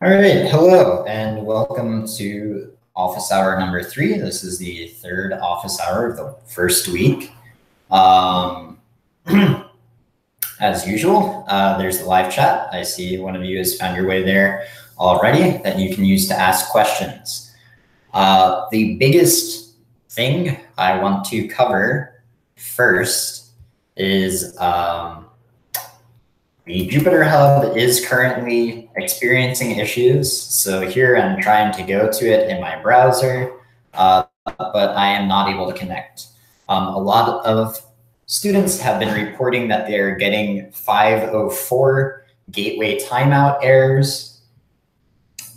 All right, hello, and welcome to office hour number 3. This is the third office hour of the first week. As usual, there's the live chat. I see one of you has found your way there already that you can use to ask questions. The biggest thing I want to cover first is the Jupyter Hub is currently experiencing issues. So here I'm trying to go to it in my browser, but I am not able to connect. A lot of students have been reporting that they're getting 504 gateway timeout errors.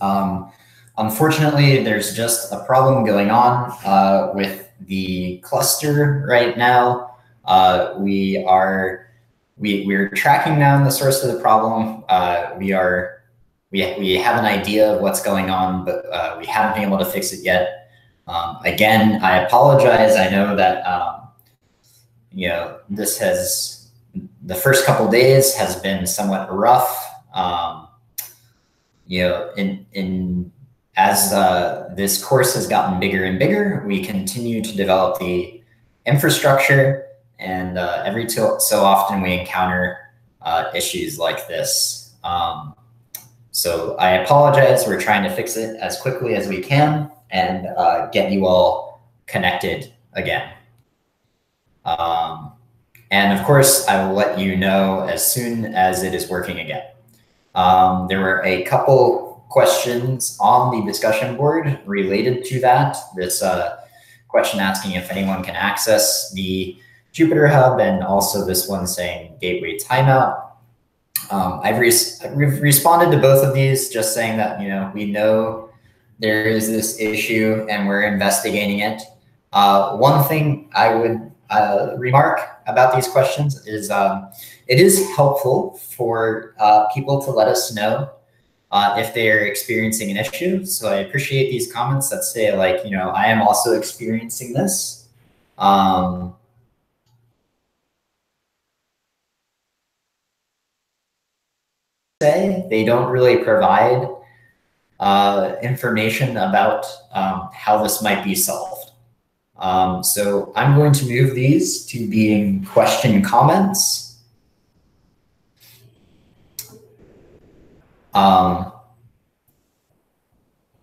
Unfortunately, there's just a problem going on with the cluster right now. We're tracking down the source of the problem. We have an idea of what's going on, but we haven't been able to fix it yet. Again, I apologize. I know that the first couple days has been somewhat rough. As this course has gotten bigger and bigger, we continue to develop the infrastructure. And every so often we encounter issues like this. So I apologize. We're trying to fix it as quickly as we can and get you all connected again. And of course, I will let you know as soon as it is working again. There were a couple questions on the discussion board related to that. This question asking if anyone can access the Jupyter Hub, and also this one saying gateway timeout. I've responded to both of these, just saying that we know there is this issue and we're investigating it. One thing I would remark about these questions is it is helpful for people to let us know if they are experiencing an issue. So I appreciate these comments that say I am also experiencing this. They don't really provide information about how this might be solved. So I'm going to move these to being question comments.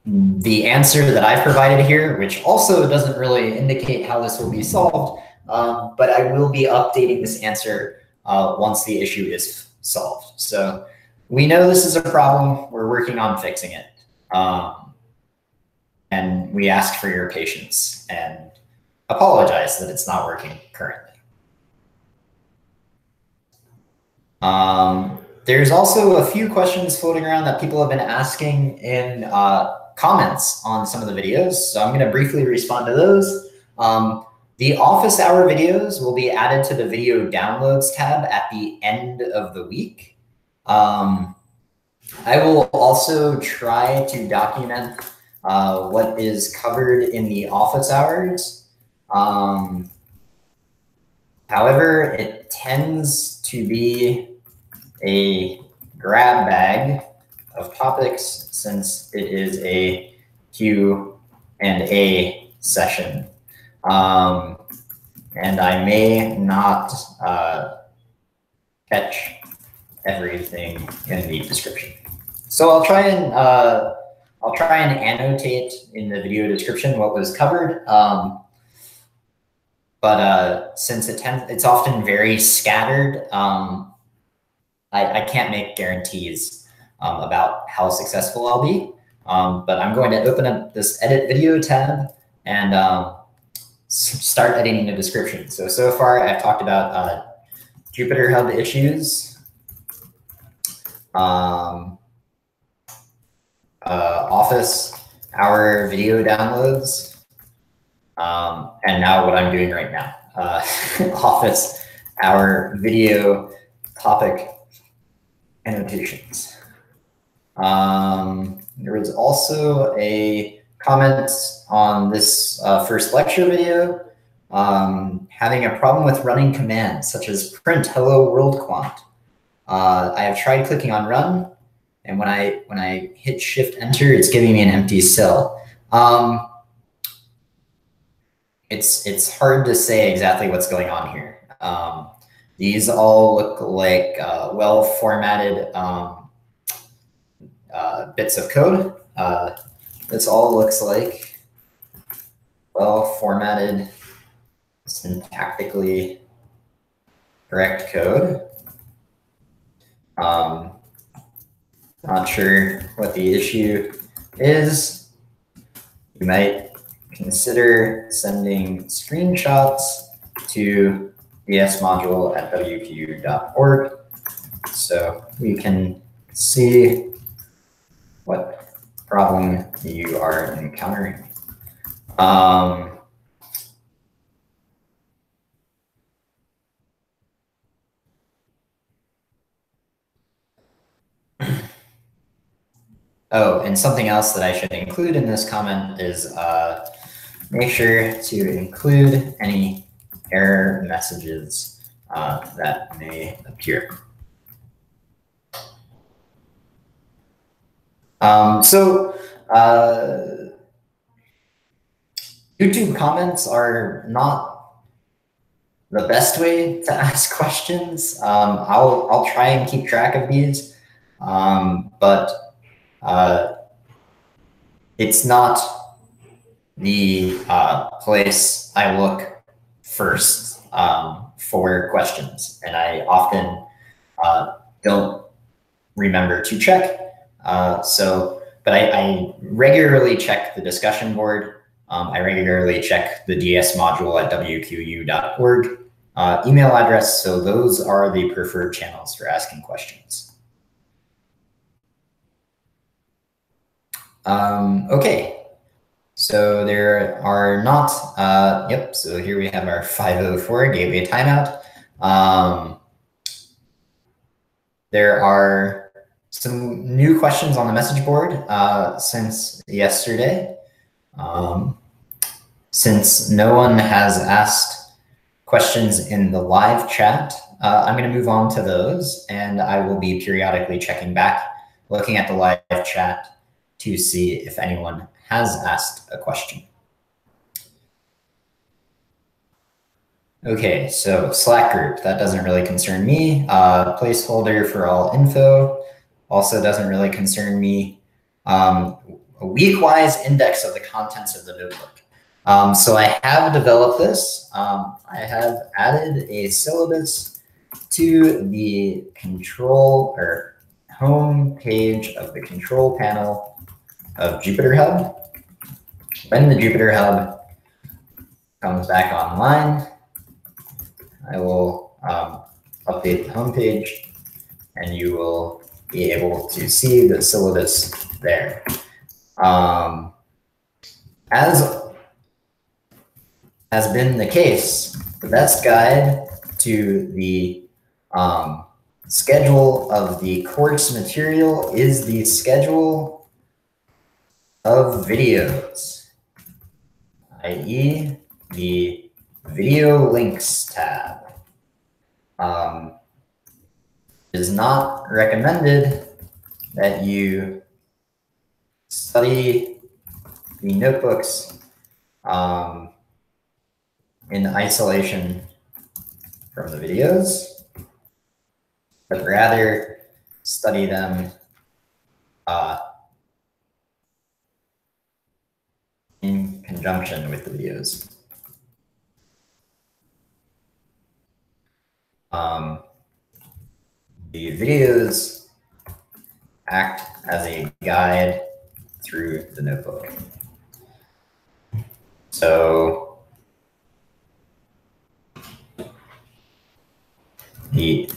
The answer that I've provided here, which also doesn't really indicate how this will be solved, but I will be updating this answer once the issue is solved. So we know this is a problem. We're working on fixing it. And we ask for your patience and apologize that it's not working currently. There's also a few questions floating around that people have been asking in comments on some of the videos. So I'm going to briefly respond to those. The office hour videos will be added to the video downloads tab at the end of the week. I will also try to document what is covered in the office hours. However, it tends to be a grab bag of topics since it is a Q&A session. And I may not catch everything in the description. So I'll try and annotate in the video description what was covered. But since it's often very scattered, I can't make guarantees about how successful I'll be, but I'm going to open up this edit video tab and start editing the description. So far I've talked about Jupyter Hub issues, Office, our video downloads, and now what I'm doing right now, Office, our video topic annotations. There was also a comment on this first lecture video, having a problem with running commands such as print hello world quant. I have tried clicking on run, and when I hit shift enter, it's giving me an empty cell. It's hard to say exactly what's going on here. These all look like well-formatted bits of code. This all looks like well-formatted, syntactically correct code. Not sure what the issue is. You might consider sending screenshots to dsmodule@wqu.org so we can see what problem you are encountering. Oh, and something else that I should include in this comment is make sure to include any error messages that may appear. YouTube comments are not the best way to ask questions. I'll try and keep track of these, but it's not the place I look first for questions, and I often don't remember to check. But I regularly check the discussion board. I regularly check the dsmodule@wqu.org email address. So those are the preferred channels for asking questions. Okay, so there are not, yep, so here we have our 504 gateway timeout. There are some new questions on the message board since yesterday. Since no one has asked questions in the live chat, I'm going to move on to those, and I will be periodically checking back, looking at the live chat to see if anyone has asked a question. Okay, so Slack group, that doesn't really concern me. Placeholder for all info also doesn't really concern me. A week-wise index of the contents of the notebook. So I have developed this. I have added a syllabus to the control or home page of the control panel of Jupyter Hub. When the Jupyter Hub comes back online, I will update the home page, and you will be able to see the syllabus there. As has been the case, the best guide to the schedule of the course material is the schedule of videos, i.e. the video links tab. It is not recommended that you study the notebooks in isolation from the videos, but rather study them in conjunction with the videos. the videos act as a guide through the notebook. So the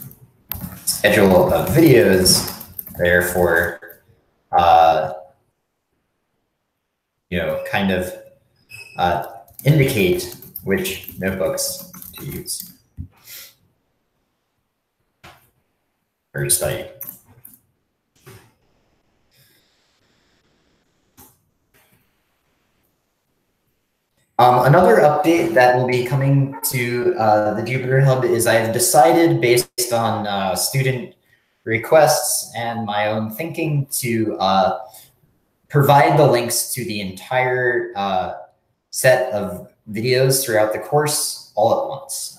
schedule of videos, therefore, kind of indicate which notebooks to use or to study. Another update that will be coming to the Jupyter Hub is I have decided, based on student requests and my own thinking, to provide the links to the entire set of videos throughout the course all at once.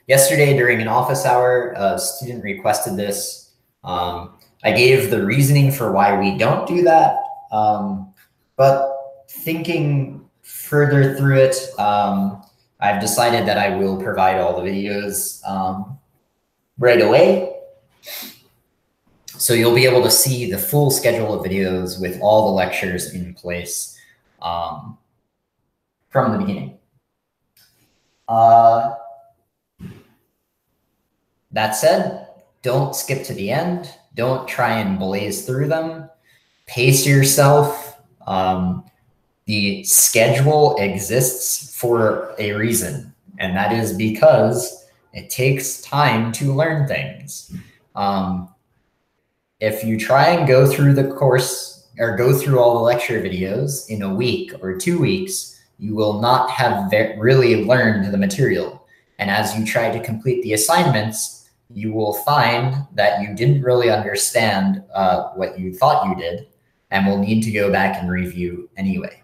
Yesterday, during an office hour, a student requested this. I gave the reasoning for why we don't do that, but thinking further through it, I've decided that I will provide all the videos right away. So you'll be able to see the full schedule of videos with all the lectures in place from the beginning. That said, don't skip to the end. Don't try and blaze through them. Pace yourself. The schedule exists for a reason, and that is because it takes time to learn things. If you try and go through the course or go through all the lecture videos in a week or 2 weeks, you will not have really learned the material. And as you try to complete the assignments, you will find that you didn't really understand what you thought you did, and will need to go back and review anyway.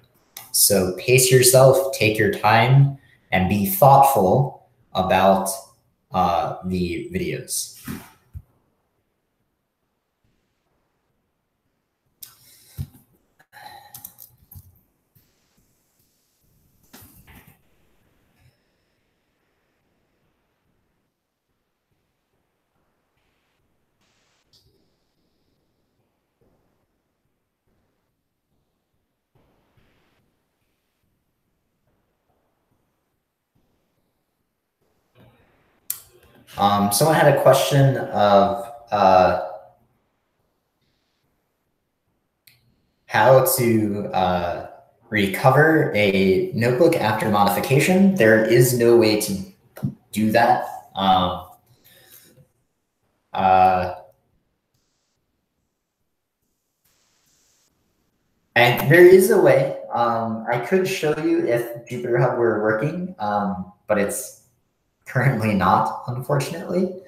So pace yourself, take your time, and be thoughtful about the videos. Someone had a question of how to recover a notebook after modification. There is no way to do that. And there is a way. I could show you if Jupyter Hub were working, but it's currently not, unfortunately.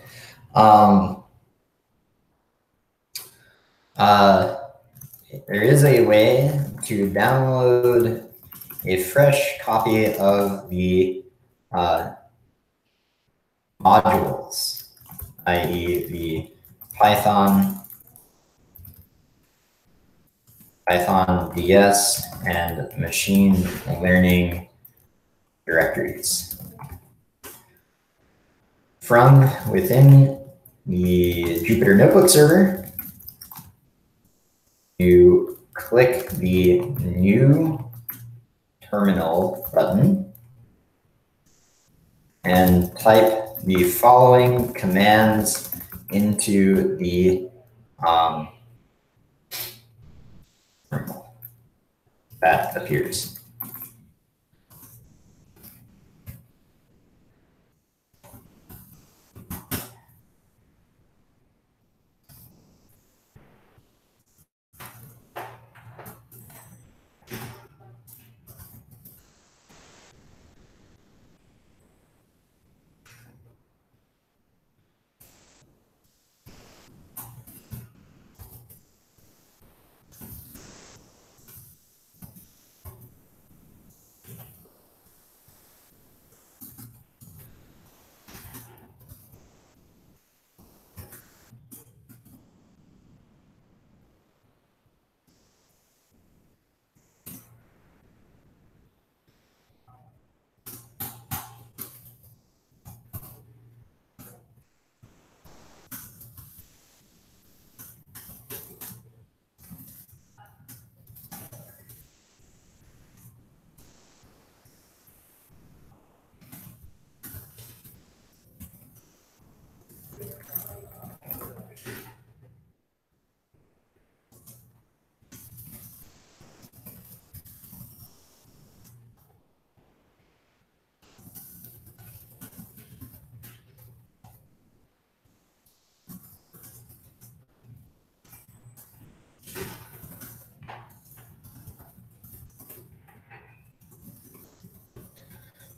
There is a way to download a fresh copy of the modules, i.e. the Python DS, and machine learning directories. From within the Jupyter Notebook server, you click the New Terminal button and type the following commands into the terminal that appears.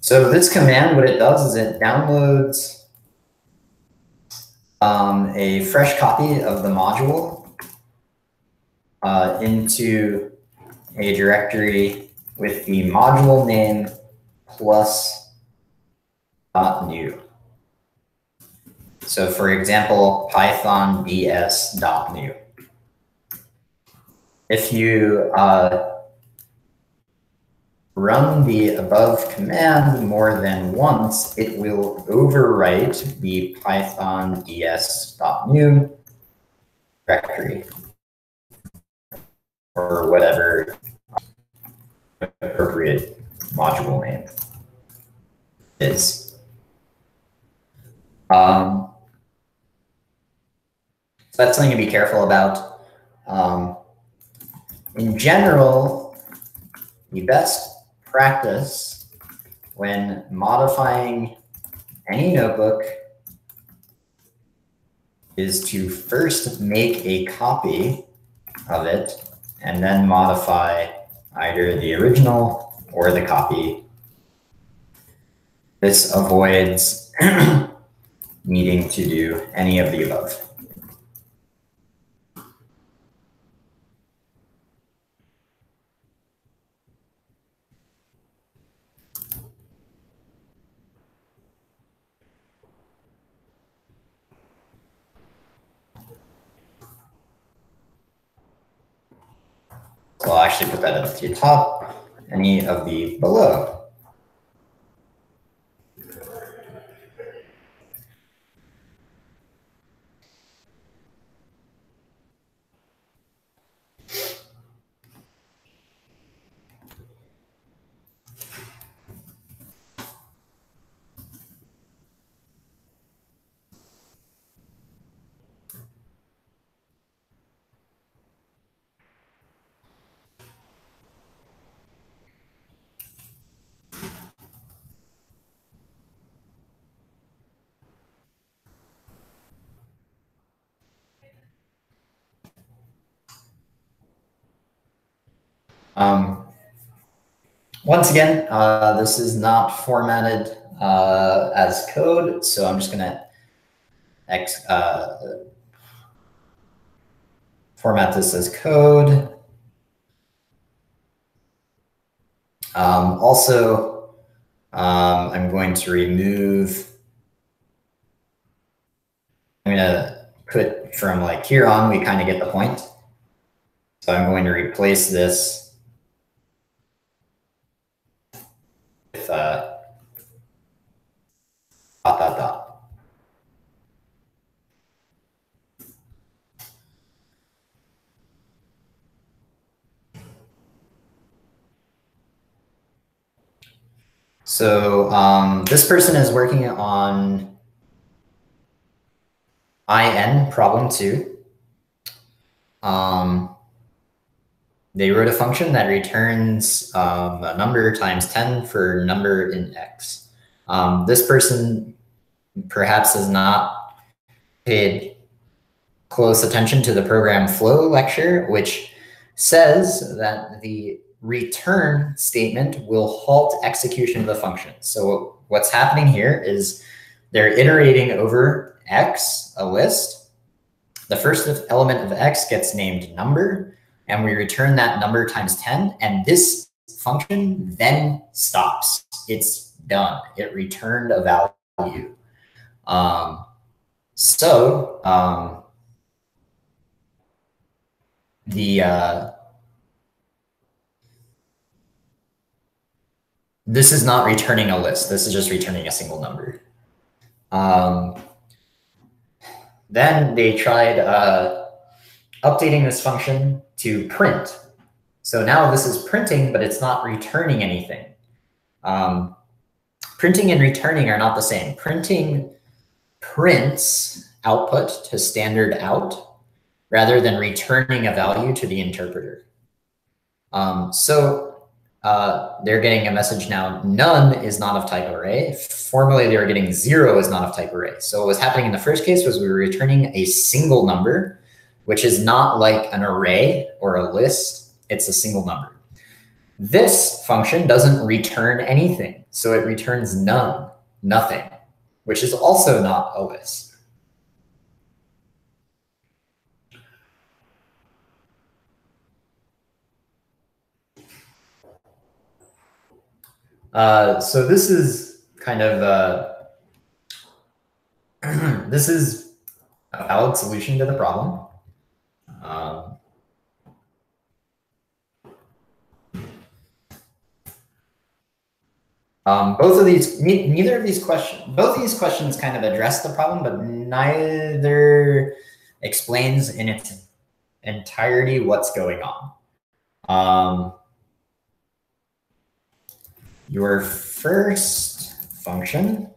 So this command, what it does is it downloads a fresh copy of the module into a directory with the module name plus .new. So for example, python ds.new. If you run the above command more than once, it will overwrite the python ds.new directory or whatever appropriate module name is. So that's something to be careful about. In general, the best practice when modifying any notebook is to first make a copy of it and then modify either the original or the copy. This avoids needing to do any of the above. So I'll actually put that at the top, any of the below. Once again, this is not formatted as code, so I'm just going to format this as code. Also, I'm going to remove, I'm going to put from like here on, we kind of get the point. So I'm going to replace this with dot, dot, dot. So this person is working on IN problem 2. They wrote a function that returns a number times 10 for number in X. This person perhaps has not paid close attention to the program flow lecture, which says that the return statement will halt execution of the function. So what's happening here is they're iterating over X, a list. The first element of X gets named number, and we return that number times 10, and this function then stops. It's done. It returned a value. This is not returning a list. This is just returning a single number. Then they tried updating this function to print. So now this is printing, but it's not returning anything. Printing and returning are not the same. Printing prints output to standard out rather than returning a value to the interpreter. They're getting a message now, none is not of type array. Formerly, they were getting 0 is not of type array. So what was happening in the first case was we were returning a single number, which is not like an array or a list. It's a single number. This function doesn't return anything, so it returns none, nothing, which is also not a list. So this is kind of this is a valid solution to the problem. Both of these, neither of these questions, both of these questions kind of address the problem, but neither explains in its entirety what's going on. Your first function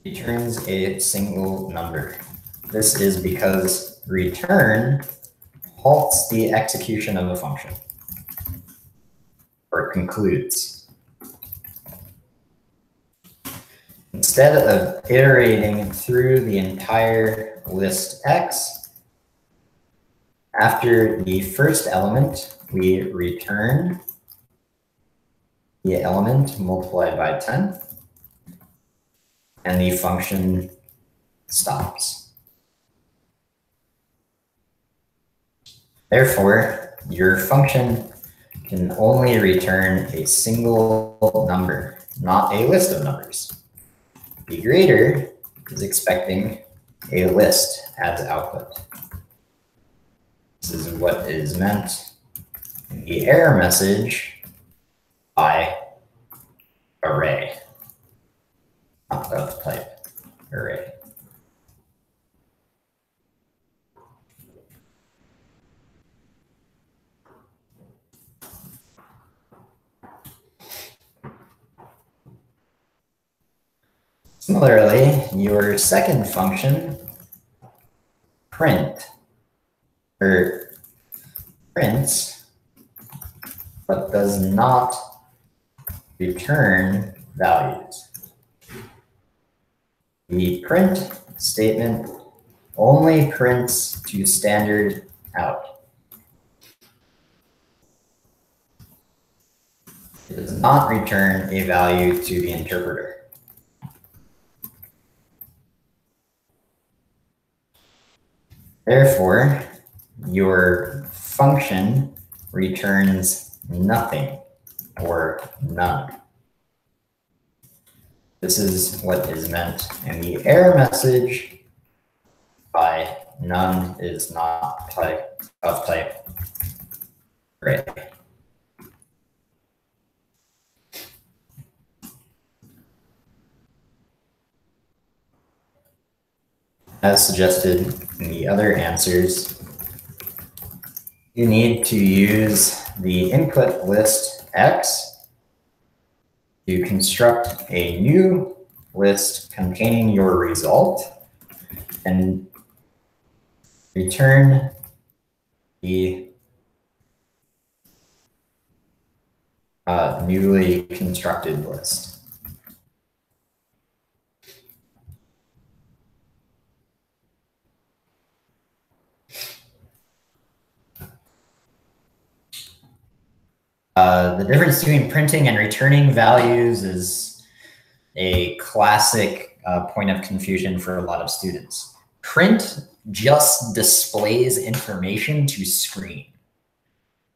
returns a single number. This is because return halts the execution of a function, or concludes. Instead of iterating through the entire list X, after the first element, we return the element multiplied by 10, and the function stops. Therefore, your function can only return a single number, not a list of numbers. The grader is expecting a list as output. This is what is meant in the error message by array, not of type array. Similarly, your second function, prints, but does not return values. The print statement only prints to standard out. It does not return a value to the interpreter. Therefore, your function returns nothing or none. This is what is meant in the error message by none is not of type array. As suggested in the other answers, you need to use the input list X to construct a new list containing your result and return the newly constructed list. The difference between printing and returning values is a classic point of confusion for a lot of students. Print just displays information to screen.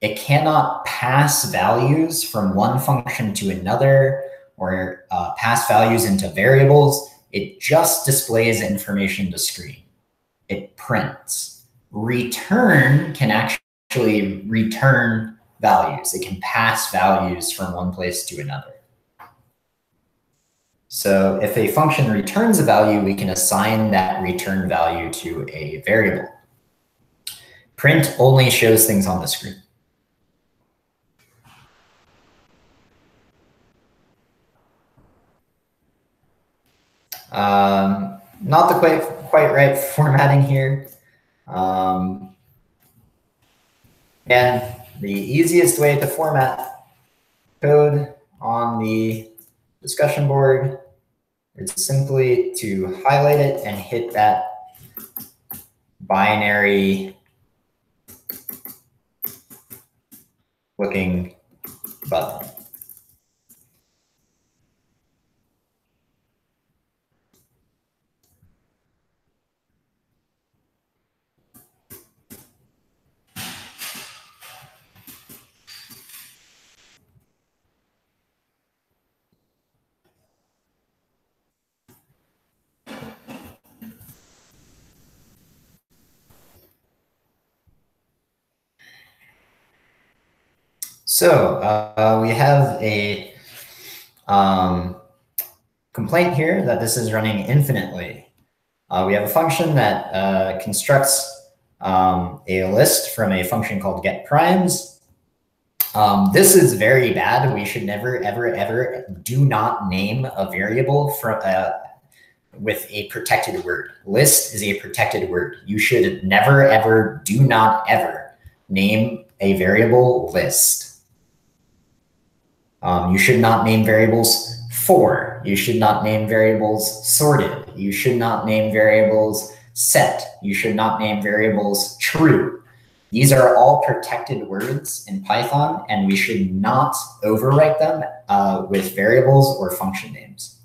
It cannot pass values from one function to another or pass values into variables. It just displays information to screen. It prints. Return can actually return values. It can pass values from one place to another. So if a function returns a value, we can assign that return value to a variable. Print only shows things on the screen. Not the quite right formatting here. And the easiest way to format code on the discussion board is simply to highlight it and hit that binary looking button. So we have a complaint here that this is running infinitely. We have a function that constructs a list from a function called getPrimes. This is very bad. We should never, ever, ever do not name a variable from with a protected word. List is a protected word. You should never, ever, do not ever name a variable list. You should not name variables for. You should not name variables sorted. You should not name variables set. You should not name variables true. These are all protected words in Python, and we should not overwrite them with variables or function names.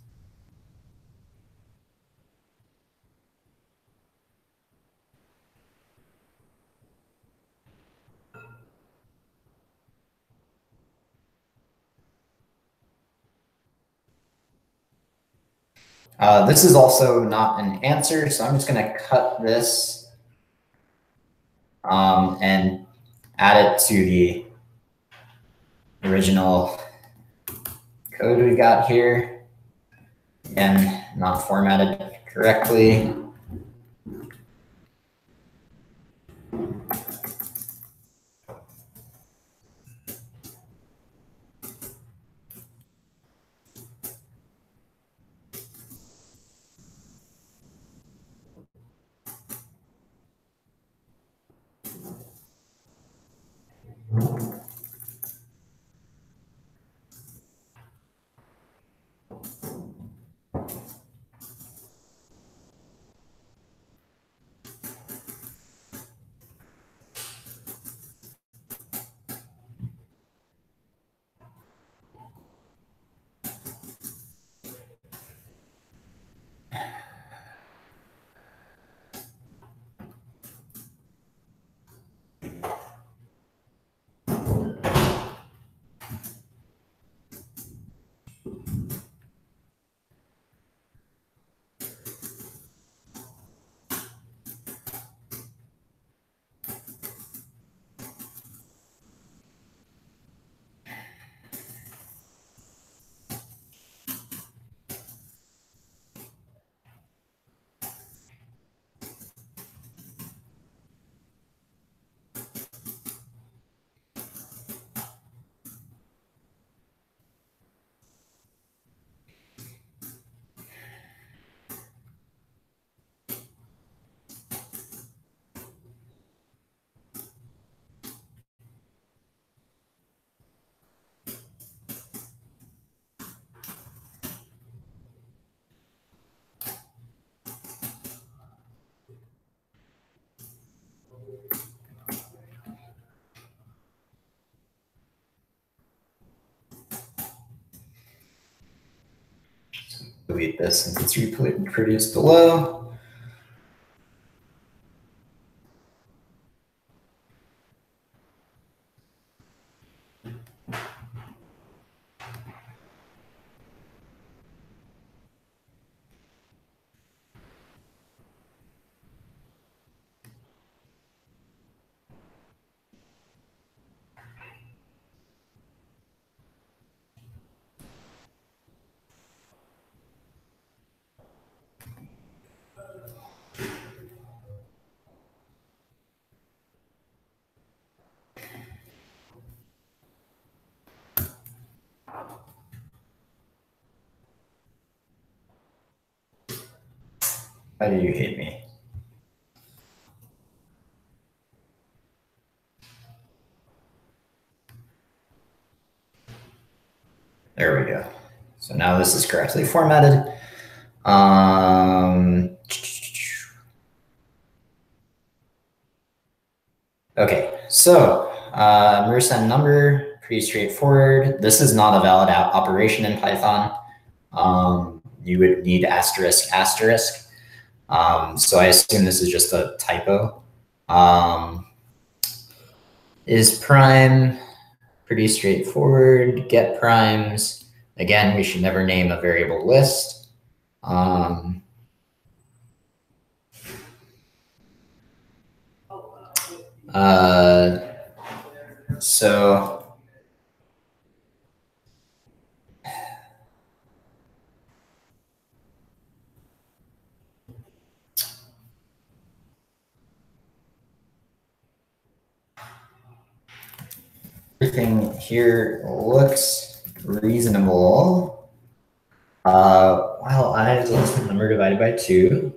This is also not an answer, so I'm just going to cut this and add it to the original code we got here. Again, not formatted correctly. Delete this since it's reproduced below. Why do you hate me? There we go. So now this is correctly formatted. Okay, so Mersenne number, pretty straightforward. This is not a valid operation in Python. You would need asterisk, asterisk. So I assume this is just a typo. Is prime, pretty straightforward. Get primes. Again, we should never name a variable list. So everything here looks reasonable. Well, I list the number divided by 2.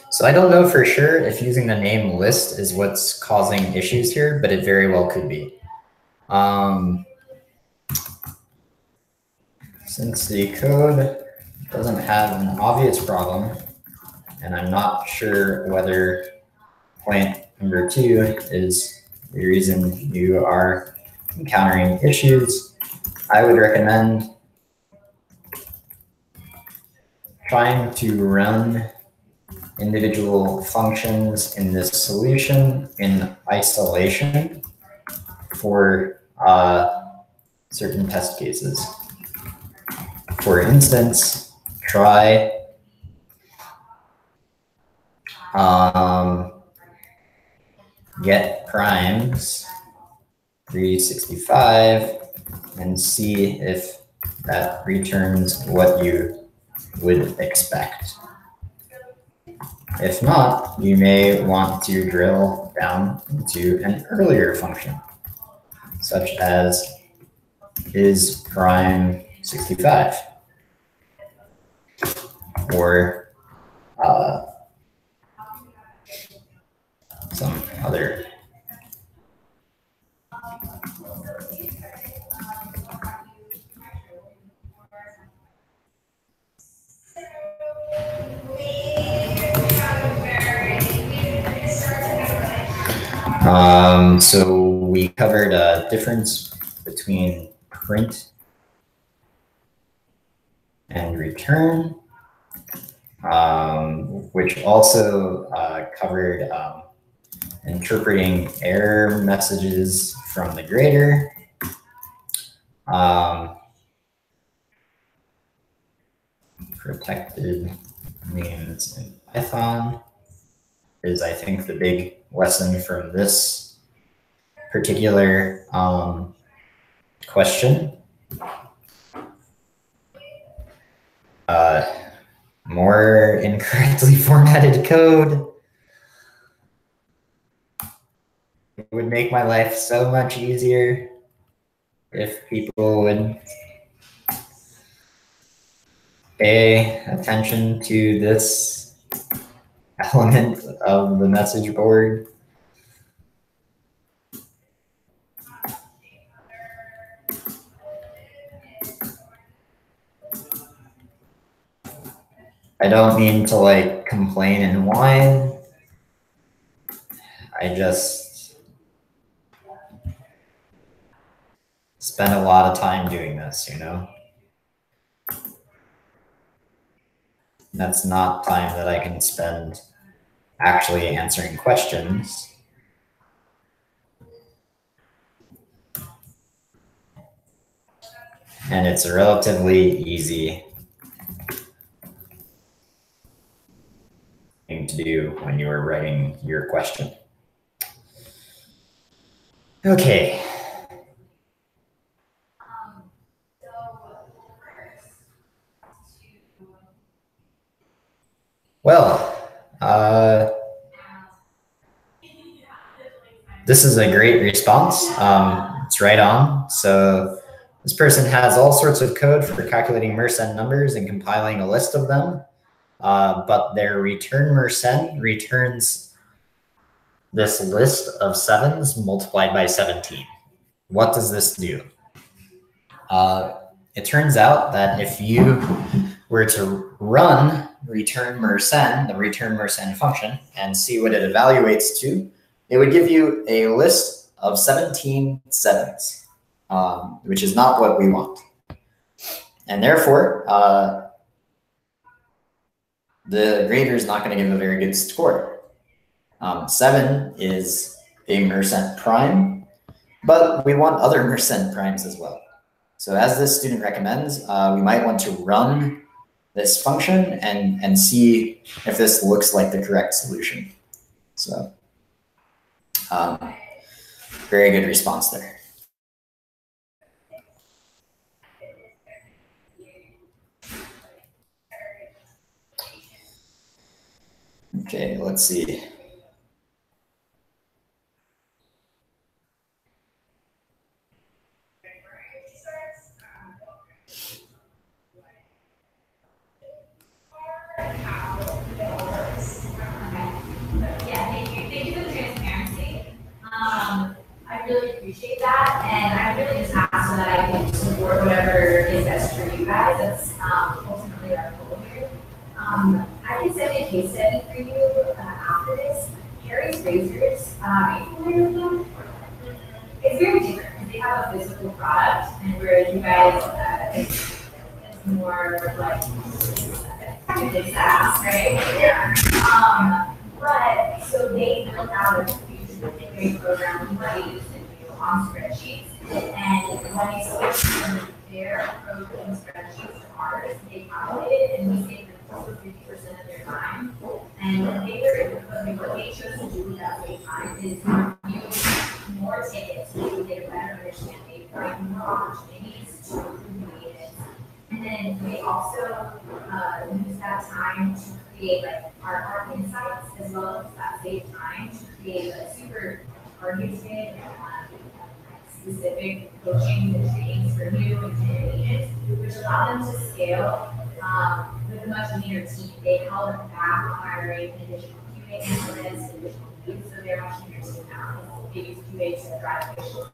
So I don't know for sure if using the name list is what's causing issues here, but it very well could be. Since the code doesn't have an obvious problem, and I'm not sure whether point number 2 is the reason you are encountering issues, I would recommend trying to run individual functions in this solution in isolation for certain test cases. For instance, try get primes 365 and see if that returns what you would expect. If not, you may want to drill down into an earlier function, such as is prime 65, or some other. So we covered a difference between print and return, which also covered interpreting error messages from the grader. Protected means in Python is, I think, the big lesson from this particular question. More incorrectly formatted code. It would make my life so much easier if people would pay attention to this element of the message board. I don't mean to like complain and whine. I just spend a lot of time doing this, you know? That's not time that I can spend actually answering questions. And it's a relatively easy thing to do when you are writing your question. Okay. Well, this is a great response. It's right on. So this person has all sorts of code for calculating mersen numbers and compiling a list of them, but their return mersen returns this list of 7s multiplied by 17. What does this do? It turns out that if you were to run return mersen, the return mersen function, and see what it evaluates to, it would give you a list of 17 7s, which is not what we want. And therefore, the grader is not going to give a very good score. 7 is a mersen prime, but we want other mersen primes as well. So as this student recommends, we might want to run this function and see if this looks like the correct solution. So very good response there. Okay, let's see. I really appreciate that, and I really just ask so that I can support whatever is best for you guys. That's ultimately our goal here. I can send a case study for you after this. Harry's Razors, are you familiar with them? It's very different because they have a physical product, and where you guys, it's more like it's SaaS, right? Yeah. But so they built out a great program that we use on spreadsheets, and when you switch from their approach in spreadsheets to ours, they calculated and we saved them close to 50% of their time. And what they chose to do with that same time is use more tickets to get a better understanding, find more opportunities to improve it. And then we also use that time to create like our insights as well as that same time to create a super targeted specific coaching and trainings for new and agents, which allow them to scale with a much leaner team. They held back on hiring additional QA analysts, additional leads, so they're much leaner team now. They use QA to drive efficiency.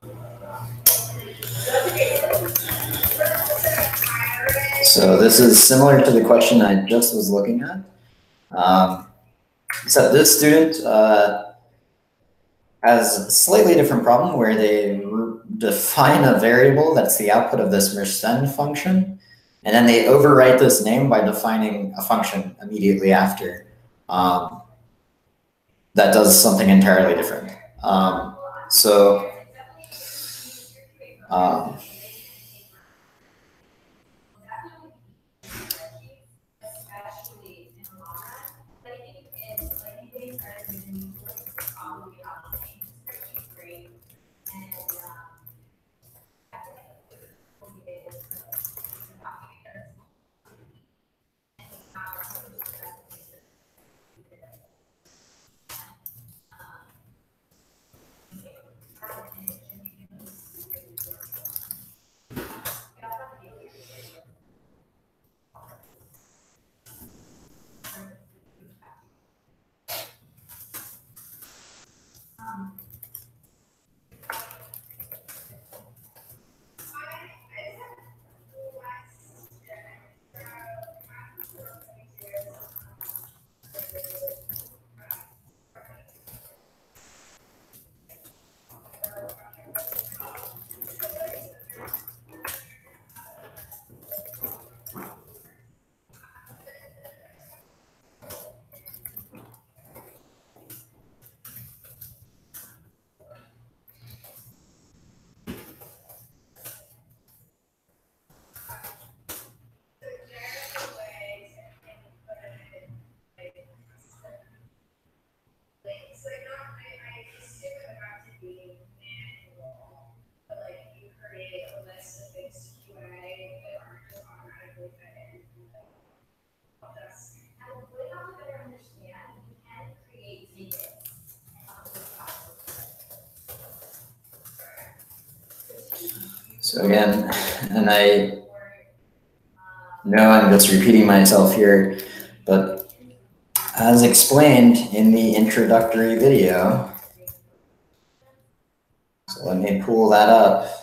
So this is similar to the question I just was looking at. Except this student has a slightly different problem where they define a variable that's the output of this mersen function, and then they overwrite this name by defining a function immediately after. that does something entirely different. So again, and I know I'm just repeating myself here, but as explained in the introductory video, so let me pull that up.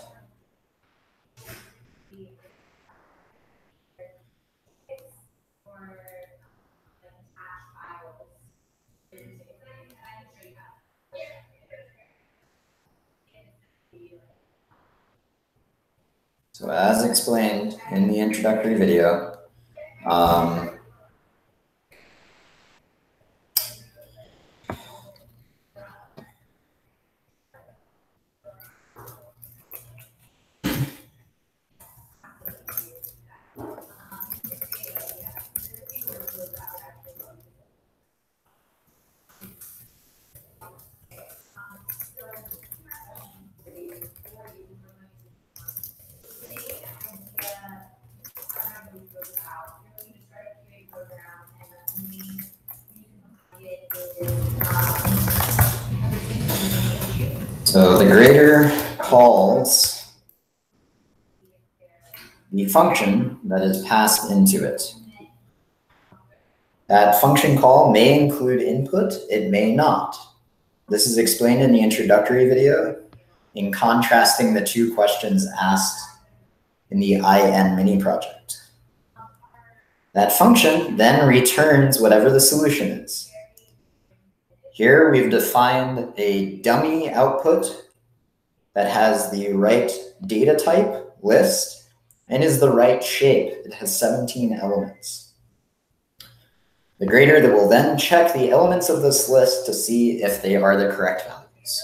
So as explained in the introductory video, so the grader calls the function that is passed into it. That function call may include input, it may not. This is explained in the introductory video in contrasting the two questions asked in the IN mini project. That function then returns whatever the solution is. Here we've defined a dummy output that has the right data type, list, and is the right shape. It has 17 elements. The grader that will then check the elements of this list to see if they are the correct values.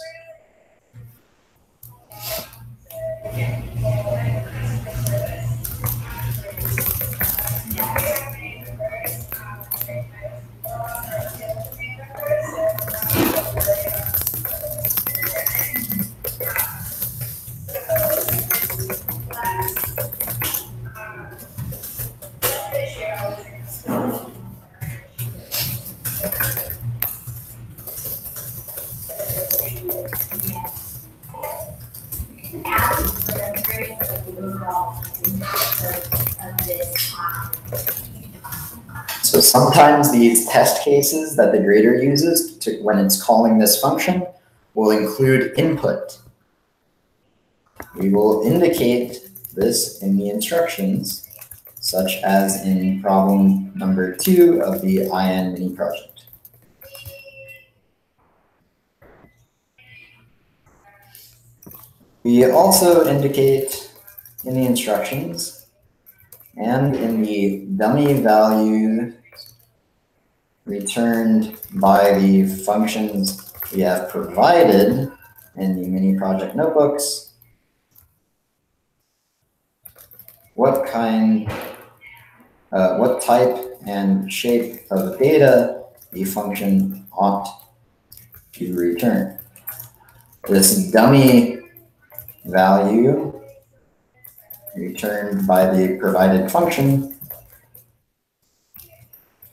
So sometimes these test cases that the grader uses when it's calling this function will include input. We will indicate this in the instructions, such as in problem number 2 of the IN mini project. We also indicate in the instructions and in the dummy value returned by the functions we have provided in the mini project notebooks, what type and shape of data the function ought to return. This dummy value returned by the provided function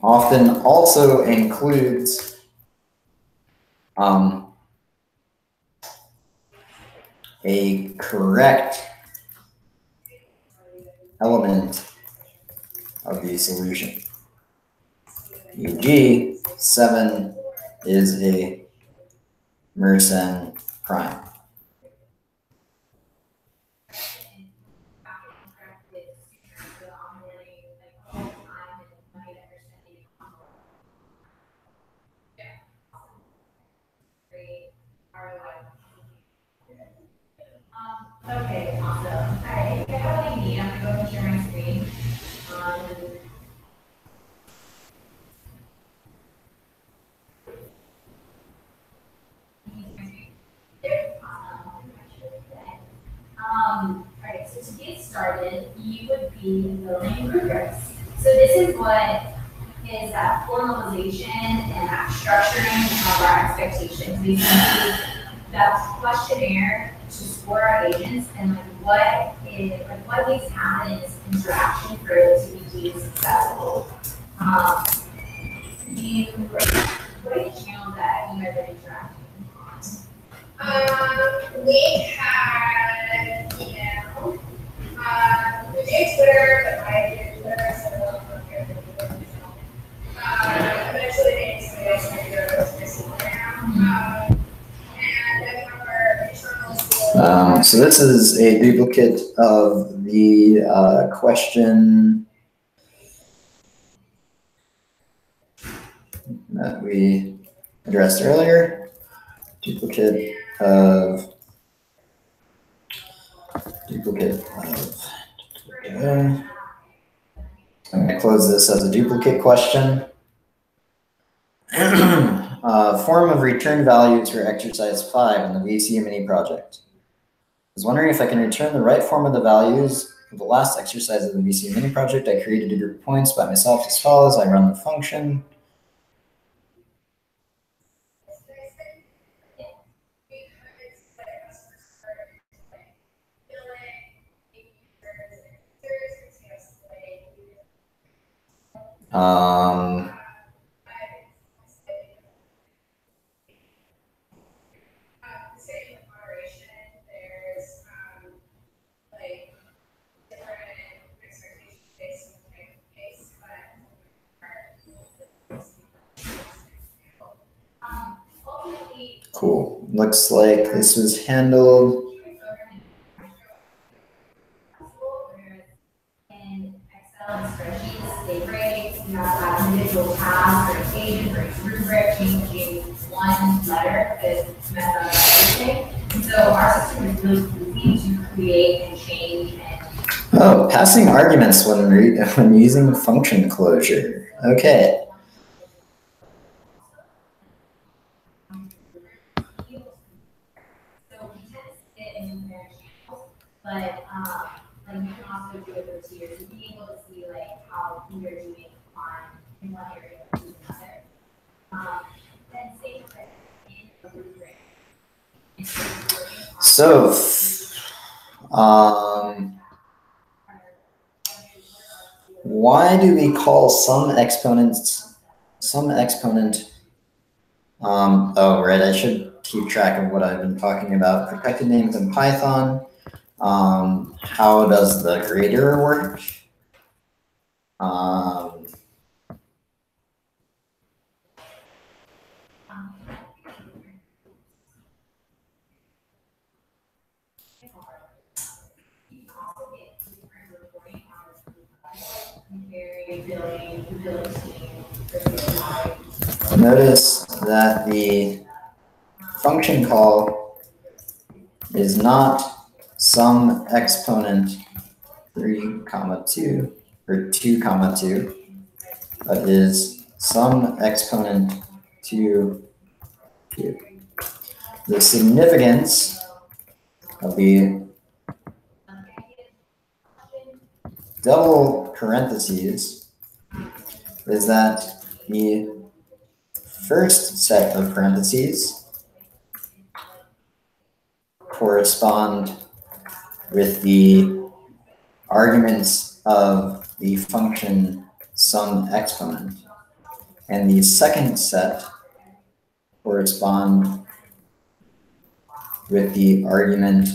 often also includes a correct element of the solution. E.g., 7 is a Mersenne prime. Okay, awesome. All right, if you have what you need, I'm going to share my screen. All right, so to get started, you would be building rubrics. So this is what is that formalization and that structuring of our expectations. We see that questionnaire to score our agents and what needs to happen in this interaction for it to be deemed successful. What are the channels that you guys are interacting on? We had email. We did Twitter, but I did Twitter, so I don't know if you're eventually they just made it to Instagram. And then our internal school. So this is a duplicate of the question that we addressed earlier. Duplicate of. I'm going to close this as a duplicate question. Form of return values for exercise 5 in the VCU mini project. I was wondering if I can return the right form of the values for the last exercise of the VCU mini project. I created a group of points by myself as follows. I run the function. Cool. Looks like this was handled. In Excel and spreadsheets, they break, you have individual tasks or occasion for each rubric, changing one letter could mess up everything. And so our system is really easy to create and change and Passing arguments when using function closure. Okay. but like you can also do it with tiers and being able to see like how you're doing on in one area versus another. Then same thing in the rubric. So, why do we call some exponent? Oh, right. I should keep track of what I've been talking about. Protected names in Python. How does the grader work? Notice that the function call is not some exponent 3, 2 or 2, 2, but is some exponent to q. The significance of the double parentheses is that the first set of parentheses correspond with the arguments of the function some exponent, and the second set correspond with the argument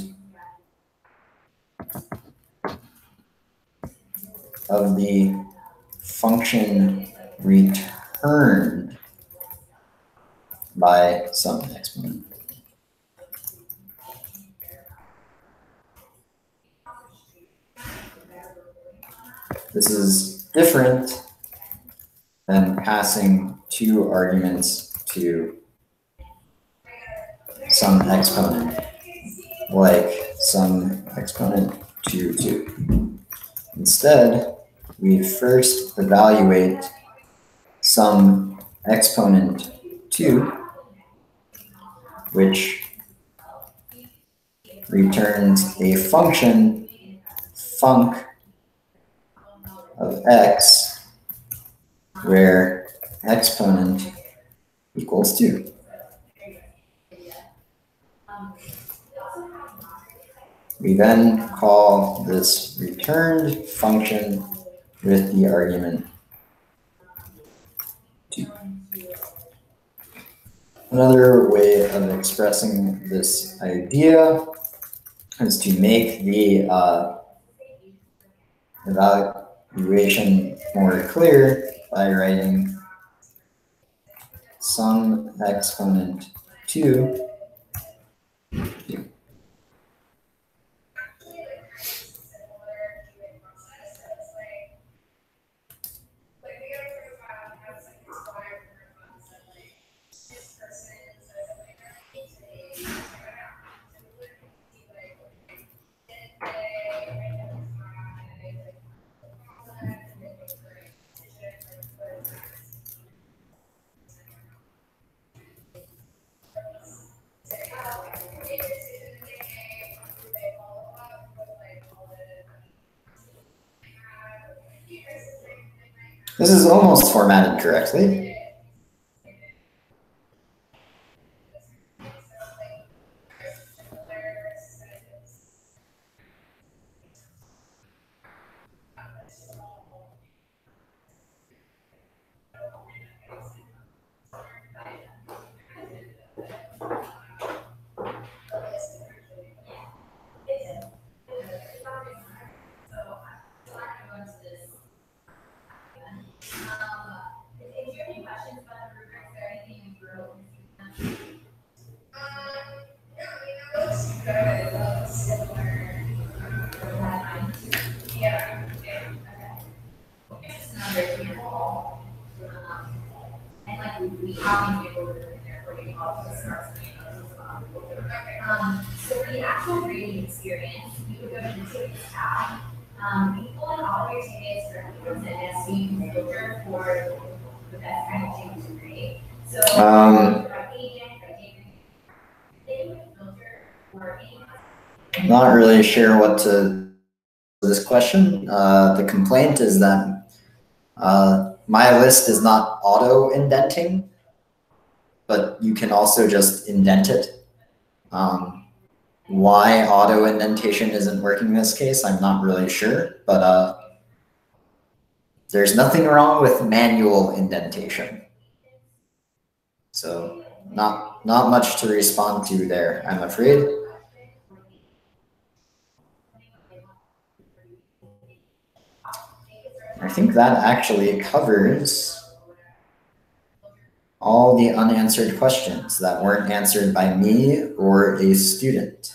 of the function returned by some exponent. This is different than passing two arguments to some exponent, like some exponent to 2. Instead, we first evaluate some exponent 2, which returns a function func of x, where exponent equals 2. We then call this returned function with the argument 2. Another way of expressing this idea is to make the evaluation more clear by writing some exponent 2. This is almost formatted correctly. So the actual grading experience, you would go to the tickets tab. You pull in all of your tickets for and then so you can filter for the best kind of ticket to grade. So I'm not really sure what to this question. The complaint is that my list is not auto indenting, but you can also just indent it. Why auto indentation isn't working in this case, I'm not really sure, but there's nothing wrong with manual indentation. So not much to respond to there, I'm afraid. I think that actually covers all the unanswered questions that weren't answered by me or a student.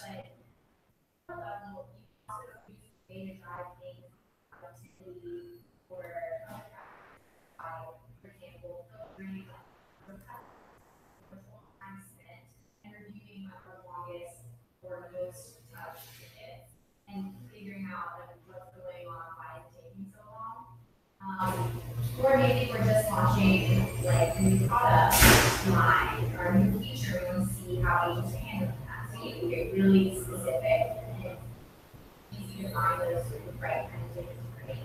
Or maybe we're just launching like new product line or new feature, we want to see how agents are handling that. So you can get really specific and easy to find those right kind of things, right?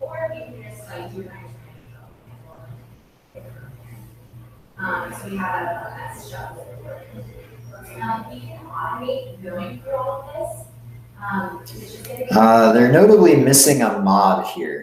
Or you can just like do a nice so we have a message up there. We can automate going through all of this. They're notably missing a mod here.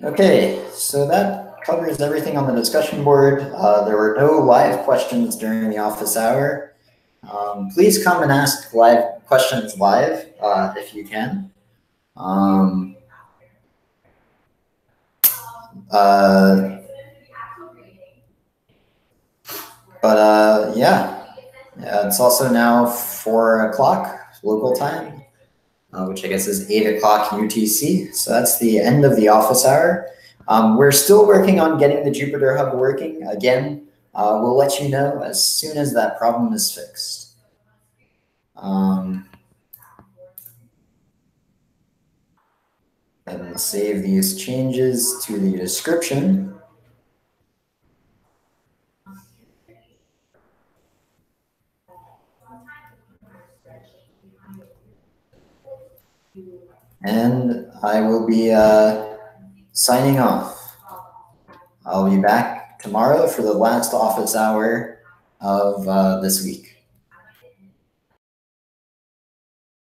Okay, so that covers everything on the discussion board. There were no live questions during the office hour. Please come and ask live questions live if you can. Yeah, it's also now 4 o'clock local time, which I guess is 8 o'clock UTC. So that's the end of the office hour. We're still working on getting the Jupyter Hub working. Again, we'll let you know as soon as that problem is fixed. And save these changes to the description. And I will be signing off. I'll be back tomorrow for the last office hour of this week.